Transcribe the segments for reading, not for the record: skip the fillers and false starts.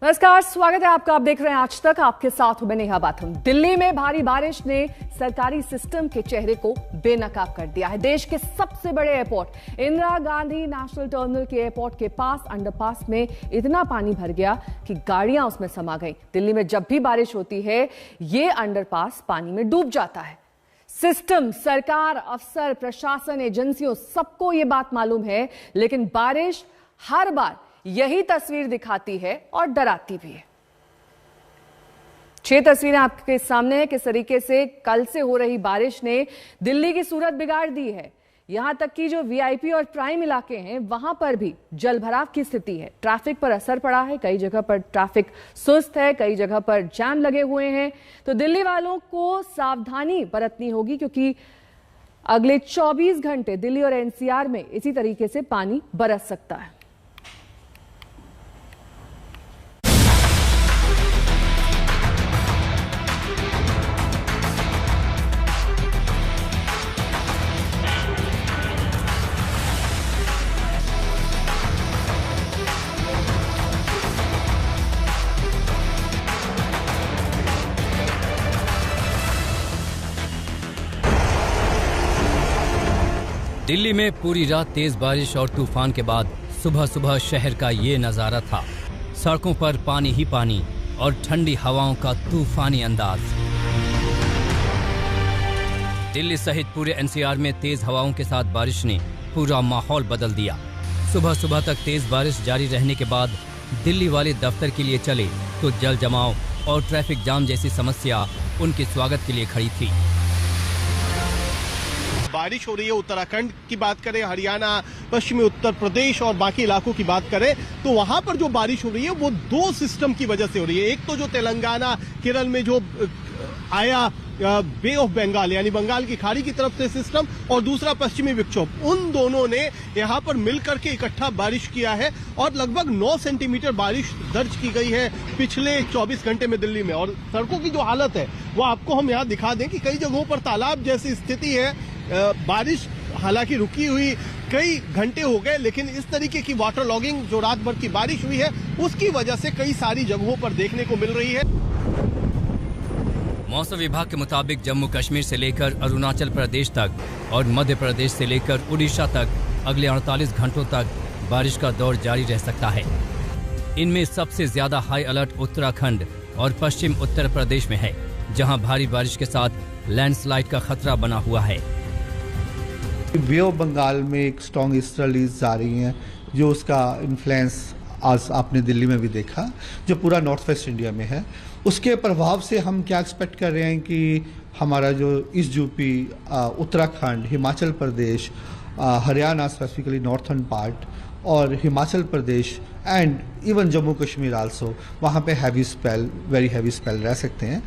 नमस्कार, स्वागत है आपका। आप देख रहे हैं आज तक, आपके साथ हूं मैं नेहा बाथम। दिल्ली में भारी बारिश ने सरकारी सिस्टम के चेहरे को बेनकाब कर दिया है। देश के सबसे बड़े airport Indira Gandhi national terminal के एयरपोर्ट के पास अंडरपास में इतना पानी भर गया कि गाड़ियां उसमें समा गई। दिल्ली में जब भी बारिश होती है ये अंडरपास पानी में डूब जाता है। सिस्टम, सरकार, अफसर, प्रशासन, एजेंसियों, सबको ये बात मालूम है, लेकिन बारिश हर बार यही तस्वीर दिखाती है और डराती भी है। 6 तस्वीरें आपके सामने हैं किस तरीके से कल से हो रही बारिश ने दिल्ली की सूरत बिगाड़ दी है। यहां तक कि जो वीआईपी और प्राइम इलाके हैं वहां पर भी जलभराव की स्थिति है। ट्रैफिक पर असर पड़ा है, कई जगह पर ट्रैफिक सुस्त है, कई जगह पर जाम लगे हुए हैं। तो दिल्ली वालों को सावधानी बरतनी होगी, क्योंकि अगले 24 घंटे दिल्ली और एनसीआर में इसी तरीके से पानी बरस सकता है। दिल्ली में पूरी रात तेज बारिश और तूफान के बाद सुबह सुबह शहर का ये नजारा था। सड़कों पर पानी ही पानी और ठंडी हवाओं का तूफानी अंदाज। दिल्ली सहित पूरे एनसीआर में तेज हवाओं के साथ बारिश ने पूरा माहौल बदल दिया। सुबह सुबह तक तेज बारिश जारी रहने के बाद दिल्ली वाले दफ्तर के लिए चले तो जल जमाव और ट्रैफिक जाम जैसी समस्या उनके स्वागत के लिए खड़ी थी। बारिश हो रही है, उत्तराखंड की बात करें, हरियाणा, पश्चिमी उत्तर प्रदेश और बाकी इलाकों की बात करें तो वहां पर जो बारिश हो रही है वो 2 सिस्टम की वजह से हो रही है। एक तो जो तेलंगाना, केरल में जो आया बे ऑफ बंगाल यानी बंगाल की खाड़ी की तरफ से सिस्टम, और दूसरा पश्चिमी विक्षोभ, उन दोनों ने यहां पर मिलकर के इकट्ठा बारिश किया है और लगभग 9 सेंटीमीटर बारिश दर्ज की गई है पिछले 24 घंटे में दिल्ली में। और सड़कों की जो हालत है वो आपको हम यहां दिखा दें कि कई जगहों पर तालाब जैसी स्थिति है। बारिश हालांकि रुकी हुई कई घंटे हो गए, लेकिन इस तरीके की वाटर लॉगिंग जो रात भर की बारिश हुई है उसकी वजह से कई सारी जगहों पर देखने को मिल रही है। मौसम विभाग के मुताबिक जम्मू कश्मीर से लेकर अरुणाचल प्रदेश तक और मध्य प्रदेश से लेकर उड़ीसा तक अगले 48 घंटों तक बारिश का दौर जारी रह सकता है। इनमें सबसे ज्यादा हाई अलर्ट उत्तराखंड और पश्चिम उत्तर प्रदेश में है, जहां भारी बारिश के साथ लैंडस्लाइड का खतरा बना हुआ है। बे ऑफ बंगाल में एक स्ट्रॉन्ग ईस्टर्लीज जा रही हैं, जो उसका इन्फ्लुएंस आज आपने दिल्ली में भी देखा, जो पूरा नॉर्थ वेस्ट इंडिया में है। उसके प्रभाव से हम क्या एक्सपेक्ट कर रहे हैं कि हमारा जो east UP, Uttarakhand, Himachal Pradesh, Haryana specifically northern part और Himachal Pradesh and even Jammu Kashmir also, वहाँ पे heavy spell, very heavy spell रह सकते हैं।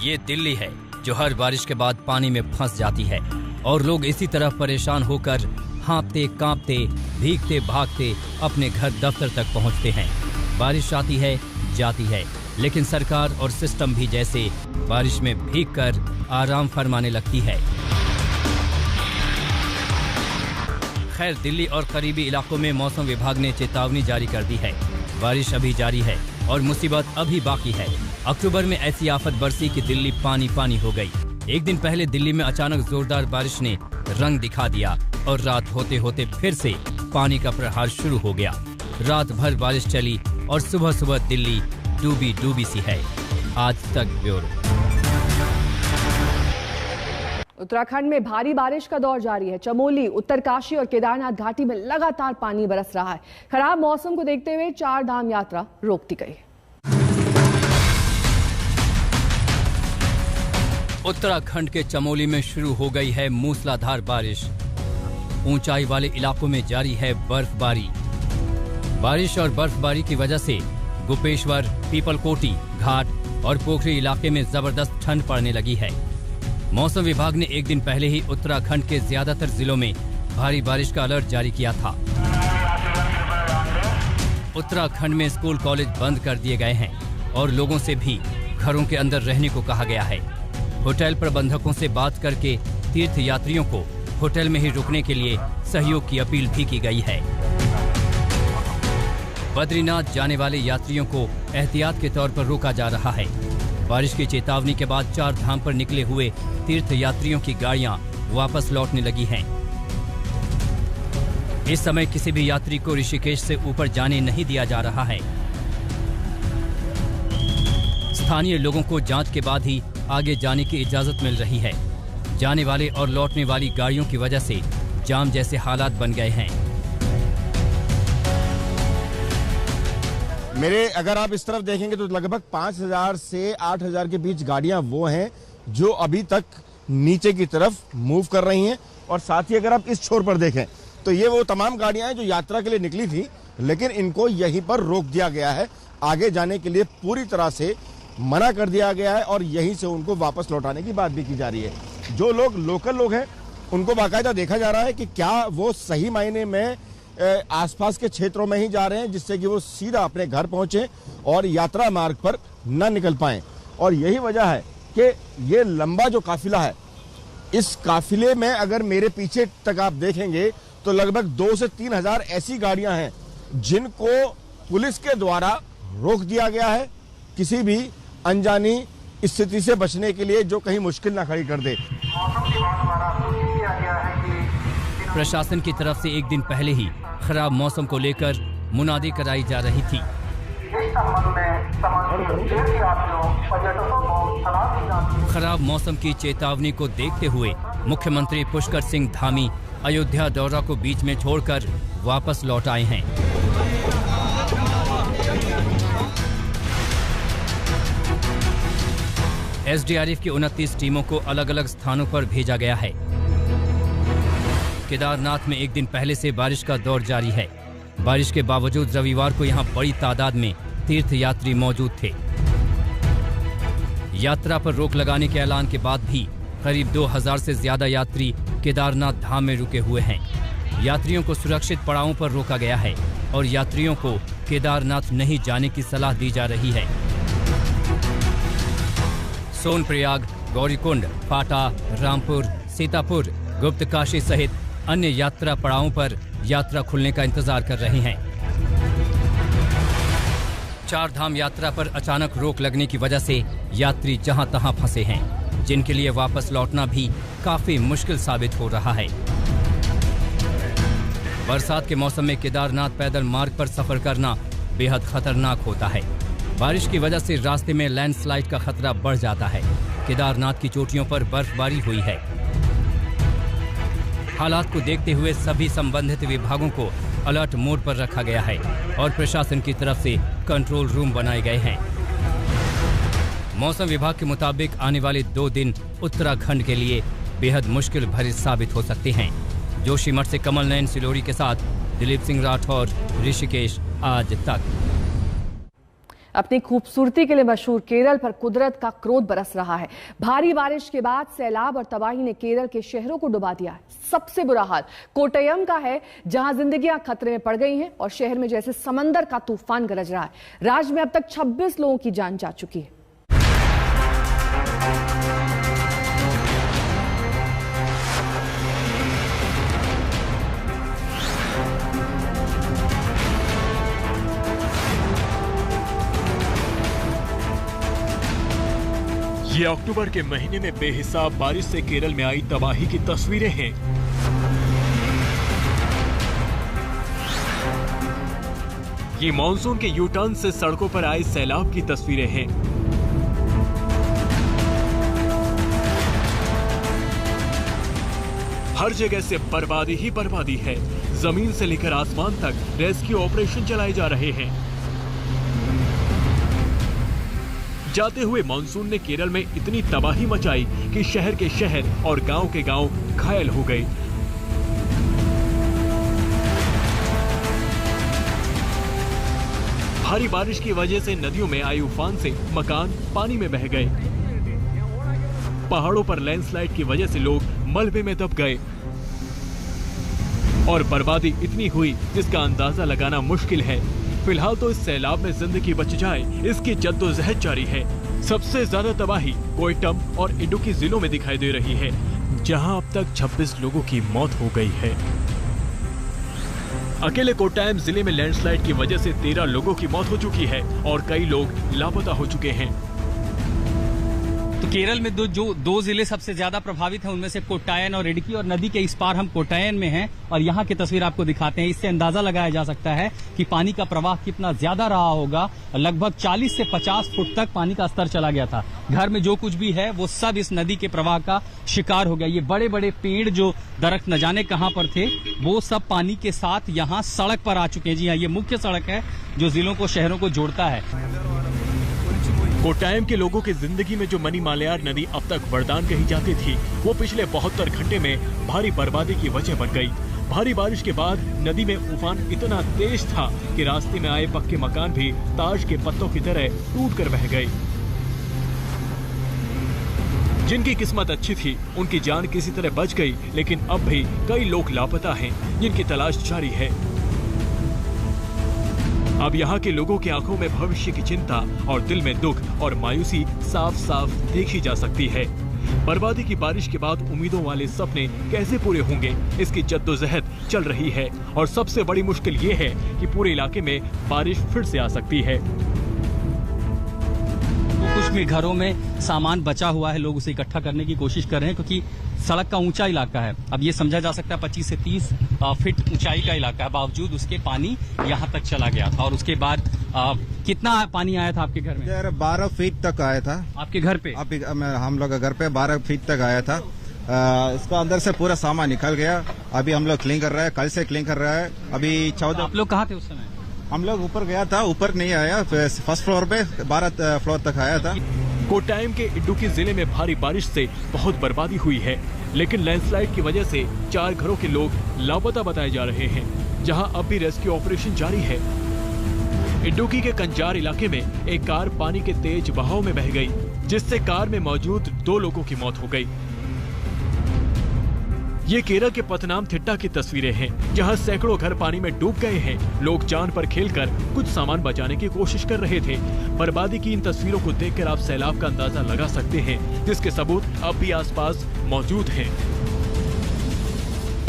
ये दिल्ली है जो हर बारिश के बाद पानी में फंस जाती है और लोग इसी तरह परेशान होकर हाँफते कांपते भीगते भागते अपने घर दफ्तर तक पहुंचते हैं। बारिश आती है जाती है, लेकिन सरकार और सिस्टम भी जैसे बारिश में भीगकर आराम फरमाने लगती है। खैर, दिल्ली और करीबी इलाकों में मौसम विभाग ने चेतावनी जारी कर दी है। बारिश अभी जारी है और मुसीबत अभी बाकी है। अक्टूबर में ऐसी आफत बरसी कि दिल्ली पानी पानी हो गई। एक दिन पहले दिल्ली में अचानक जोरदार बारिश ने रंग दिखा दिया और रात होते होते फिर से पानी का प्रहार शुरू हो गया। रात भर बारिश चली और सुबह सुबह दिल्ली डूबी डूबी सी है। आज तक ब्यूरो। उत्तराखंड में भारी बारिश का दौर जारी है। चमोली, उत्तरकाशी और केदारनाथ घाटी में लगातार पानी बरस रहा है। खराब मौसम को देखते हुए 4 धाम यात्रा रोक दी गई है। उत्तराखंड के चमोली में शुरू हो गई है मूसलाधार बारिश। ऊंचाई वाले इलाकों में जारी है बर्फबारी। बारिश और बर्फबारी की वजह से गोपेश्वर, पीपलकोटी घाट और पोखरी इलाके में जबरदस्त ठंड पड़ने लगी है। मौसम विभाग ने एक दिन पहले ही उत्तराखंड के ज्यादातर जिलों में भारी बारिश का अलर्ट जारी किया था। उत्तराखंड में स्कूल कॉलेज बंद कर दिए गए हैं और लोगों से भी घरों के अंदर रहने को कहा गया है। होटल प्रबंधकों से बात करके तीर्थ यात्रियों को होटल में ही रुकने के लिए सहयोग की अपील भी की गई है। बद्रीनाथ जाने वाले यात्रियों को एहतियात के तौर पर रोका जा रहा है। बारिश की चेतावनी के बाद 4 धाम पर निकले हुए तीर्थ यात्रियों की गाड़ियां वापस लौटने लगी हैं। इस समय किसी भी यात्री को ऋषिकेश से ऊपर जाने नहीं दिया जा रहा है। स्थानीय लोगों को जांच के बाद ही आगे जाने की इजाजत मिल रही है। जाने वाले और लौटने वाली गाड़ियों की वजह से जाम जैसे हालात बन गए हैं। अगर आप इस तरफ देखेंगे तो लगभग 5000 से 8000 के बीच गाड़ियां वो हैं जो अभी तक नीचे की तरफ मूव कर रही हैं। और साथ ही अगर आप इस छोर पर देखें तो ये वो तमाम गाड़ियां हैं जो यात्रा के लिए निकली थी, लेकिन इनको यहीं पर रोक दिया गया है। आगे जाने के लिए पूरी तरह से मना कर दिया गया है और यहीं से उनको वापस लौटाने की बात भी की जा रही है। जो लोग लोकल लोग हैं उनको बाकायदा देखा जा रहा है कि क्या वो सही मायने में आसपास के क्षेत्रों में ही जा रहे हैं, जिससे कि वो सीधा अपने घर पहुंचे और यात्रा मार्ग पर न निकल पाएं। और यही वजह है कि ये लंबा जो काफिला है, इस काफिले में अगर मेरे पीछे तक आप देखेंगे तो लगभग 2 से 3 हजार ऐसी गाड़ियां हैं जिनको पुलिस के द्वारा रोक दिया गया है, किसी भी अनजानी स्थिति से बचने के लिए जो कहीं मुश्किल ना खड़ी कर दे। प्रशासन की तरफ से एक दिन पहले ही खराब मौसम को लेकर मुनादी कराई जा रही थी। खराब मौसम की चेतावनी को देखते हुए मुख्यमंत्री पुष्कर सिंह धामी अयोध्या दौरा को बीच में छोड़कर वापस लौट आए हैं। एसडीआरएफ की 29 टीमों को अलग अलग स्थानों पर भेजा गया है। केदारनाथ में एक दिन पहले से बारिश का दौर जारी है। बारिश के बावजूद रविवार को यहां बड़ी तादाद में तीर्थ यात्री मौजूद थे। यात्रा पर रोक लगाने के ऐलान के बाद भी करीब 2000 से ज्यादा यात्री केदारनाथ धाम में रुके हुए हैं। यात्रियों को सुरक्षित पड़ावों पर रोका गया है और यात्रियों को केदारनाथ नहीं जाने की सलाह दी जा रही है। सोनप्रयाग, गौरीकुंड, पाटा, रामपुर, सीतापुर, गुप्तकाशी सहित अन्य यात्रा पड़ावों पर यात्रा खुलने का इंतजार कर रहे हैं। 4 धाम यात्रा पर अचानक रोक लगने की वजह से यात्री जहां तहां फंसे हैं, जिनके लिए वापस लौटना भी काफी मुश्किल साबित हो रहा है। बरसात के मौसम में केदारनाथ पैदल मार्ग पर सफर करना बेहद खतरनाक होता है। बारिश की वजह से रास्ते में लैंडस्लाइड का खतरा बढ़ जाता है। केदारनाथ की चोटियों पर बर्फबारी हुई है। हालात को देखते हुए सभी संबंधित विभागों को अलर्ट मोड पर रखा गया है और प्रशासन की तरफ से कंट्रोल रूम बनाए गए हैं। मौसम विभाग के मुताबिक आने वाले 2 दिन उत्तराखंड के लिए बेहद मुश्किल भरे साबित हो सकते हैं। जोशीमठ से कमल नयन सिलोरी के साथ दिलीप सिंह राठौर, ऋषिकेश, आज तक। अपनी खूबसूरती के लिए मशहूर केरल पर कुदरत का क्रोध बरस रहा है। भारी बारिश के बाद सैलाब और तबाही ने केरल के शहरों को डुबा दिया है। सबसे बुरा हाल कोट्टयम का है, जहां जिंदगियां खतरे में पड़ गई हैं और शहर में जैसे समंदर का तूफान गरज रहा है। राज्य में अब तक 26 लोगों की जान जा चुकी है। ये अक्टूबर के महीने में बेहिसाब बारिश से केरल में आई तबाही की तस्वीरें हैं। ये मॉनसून के यू टर्न से सड़कों पर आए सैलाब की तस्वीरें हैं। हर जगह से बर्बादी ही बर्बादी है। जमीन से लेकर आसमान तक रेस्क्यू ऑपरेशन चलाए जा रहे हैं। जाते हुए मॉनसून ने केरल में इतनी तबाही मचाई कि शहर के शहर और गांव के गांव घायल हो गए। भारी बारिश की वजह से नदियों में आई उफान से मकान पानी में बह गए। पहाड़ों पर लैंडस्लाइड की वजह से लोग मलबे में दब गए और बर्बादी इतनी हुई जिसका अंदाजा लगाना मुश्किल है। फिलहाल तो इस सैलाब में जिंदगी बच जाए इसकी जद्दोजहद जारी है। सबसे ज्यादा तबाही कोट्टयम और इडुक्की जिलों में दिखाई दे रही है, जहां अब तक 26 लोगों की मौत हो गई है। अकेले कोट्टायम जिले में लैंडस्लाइड की वजह से 13 लोगों की मौत हो चुकी है और कई लोग लापता हो चुके हैं। तो केरल में दो जिले सबसे ज्यादा प्रभावित हैं, उनमें से कोट्टायम और इडुक्की, और नदी के इस पार हम कोट्टायम में हैं और यहाँ की तस्वीर आपको दिखाते हैं। इससे अंदाजा लगाया जा सकता है कि पानी का प्रवाह कितना ज्यादा रहा होगा। लगभग 40 से 50 फुट तक पानी का स्तर चला गया था। घर में जो कुछ भी है वो सब इस नदी के प्रवाह का शिकार हो गया। ये बड़े बड़े पेड़ जो दरख्त न जाने कहां पर थे वो सब पानी के साथ यहाँ सड़क पर आ चुके हैं। जी हाँ, ये मुख्य सड़क है जो जिलों को शहरों को जोड़ता है। कोट्टायम के लोगों की जिंदगी में जो मनी मालयार नदी अब तक वरदान कही जाती थी, वो पिछले 72 घंटे में भारी बर्बादी की वजह बन गई। भारी बारिश के बाद नदी में उफान इतना तेज था कि रास्ते में आए पक्के मकान भी ताश के पत्तों की तरह टूटकर बह गए। जिनकी किस्मत अच्छी थी उनकी जान किसी तरह बच गई, लेकिन अब भी कई लोग लापता हैं जिनकी तलाश जारी है। अब यहाँ के लोगों की आंखों में भविष्य की चिंता और दिल में दुख और मायूसी साफ साफ देखी जा सकती है। बर्बादी की बारिश के बाद उम्मीदों वाले सपने कैसे पूरे होंगे, इसकी जद्दोजहद चल रही है और सबसे बड़ी मुश्किल ये है कि पूरे इलाके में बारिश फिर से आ सकती है। कुछ भी घरों में सामान बचा हुआ है, लोग उसे इकट्ठा करने की कोशिश कर रहे हैं क्योंकि सड़क का ऊंचा इलाका है। अब ये समझा जा सकता है 25 से 30 फीट ऊंचाई का इलाका है, बावजूद उसके पानी यहाँ तक चला गया था। और उसके बाद कितना पानी आया था आपके घर में? 12 फीट तक आया था। आपके घर पे? हम लोग घर पे 12 फीट तक आया था। इसका अंदर से पूरा सामान निकल गया। अभी हम लोग क्लीन कर रहे हैं, कल से क्लीन कर रहा है। अभी 14। आप लोग कहाँ थे उस समय? हम लोग ऊपर गया था, ऊपर नहीं आया, फर्स्ट फ्लोर पे 12 फ्लोर तक आया था। कोट्टायम के इडुक्की जिले में भारी बारिश से बहुत बर्बादी हुई है, लेकिन लैंडस्लाइड की वजह से 4 घरों के लोग लापता बताए जा रहे हैं, जहां अब भी रेस्क्यू ऑपरेशन जारी है। इडुक्की के कंजार इलाके में एक कार पानी के तेज बहाव में बह गई, जिससे कार में मौजूद 2 लोगों की मौत हो गई। ये केरल के पथनामथिट्टा की तस्वीरें हैं, जहां सैकड़ों घर पानी में डूब गए हैं। लोग जान पर खेलकर कुछ सामान बचाने की कोशिश कर रहे थे। बर्बादी की इन तस्वीरों को देखकर आप सैलाब का अंदाजा लगा सकते हैं, जिसके सबूत अब भी आसपास मौजूद हैं।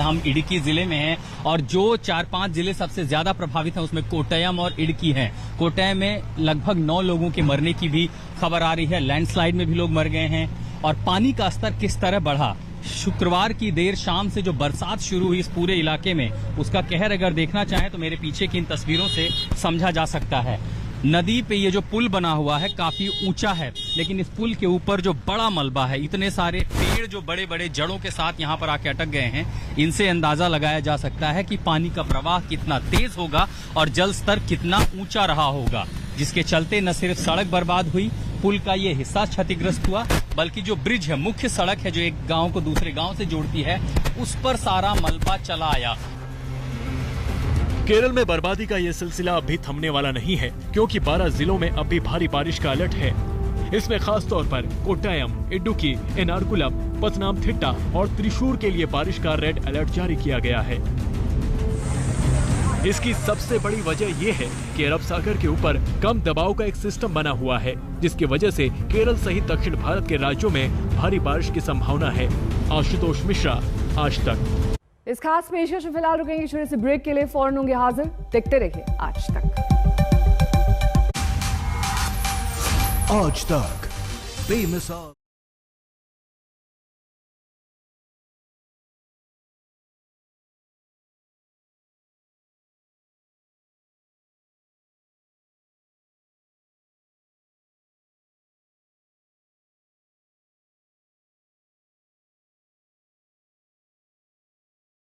हम इडुक्की जिले में हैं और जो 4-5 जिले सबसे ज्यादा प्रभावित हैं उसमें कोट्टायम और इडुक्की हैं। कोट्टायम में लगभग 9 लोगों के मरने की भी खबर आ रही है। लैंडस्लाइड में भी लोग मर गए हैं और पानी का स्तर किस तरह बढ़ा। शुक्रवार की देर शाम से जो बरसात शुरू हुई इस पूरे इलाके में, उसका कहर अगर देखना चाहें तो मेरे पीछे की इन तस्वीरों से समझा जा सकता है। नदी पे ये जो पुल बना हुआ है काफी ऊंचा है, लेकिन इस पुल के ऊपर जो बड़ा मलबा है, इतने सारे पेड़ जो बड़े बड़े जड़ों के साथ यहाँ पर आके अटक गए हैं, इनसे अंदाजा लगाया जा सकता है कि पानी का प्रवाह कितना तेज होगा और जल स्तर कितना ऊंचा रहा होगा, जिसके चलते न सिर्फ सड़क बर्बाद हुई, पुल का ये हिस्सा क्षतिग्रस्त हुआ, बल्कि जो ब्रिज है, मुख्य सड़क है जो एक गांव को दूसरे गांव से जोड़ती है, उस पर सारा मलबा चला आया। केरल में बर्बादी का ये सिलसिला अभी थमने वाला नहीं है, क्योंकि 12 जिलों में अब भी भारी बारिश का अलर्ट है। इसमें खास तौर पर कोट्टायम, इडुक्की, एर्नाकुलम, पथनामथिट्टा और त्रिशूर के लिए बारिश का रेड अलर्ट जारी किया गया है। इसकी सबसे बड़ी वजह यह है कि अरब सागर के ऊपर कम दबाव का एक सिस्टम बना हुआ है, जिसकी वजह से केरल सहित दक्षिण भारत के राज्यों में भारी बारिश की संभावना है। आशुतोष मिश्रा, आज तक। इस खास पेशकश में फिलहाल रुकेंगे छोटे से ब्रेक के लिए, फौरन होंगे हाजिर। देखते रहिए आज तक। आज तक बेमिसाल।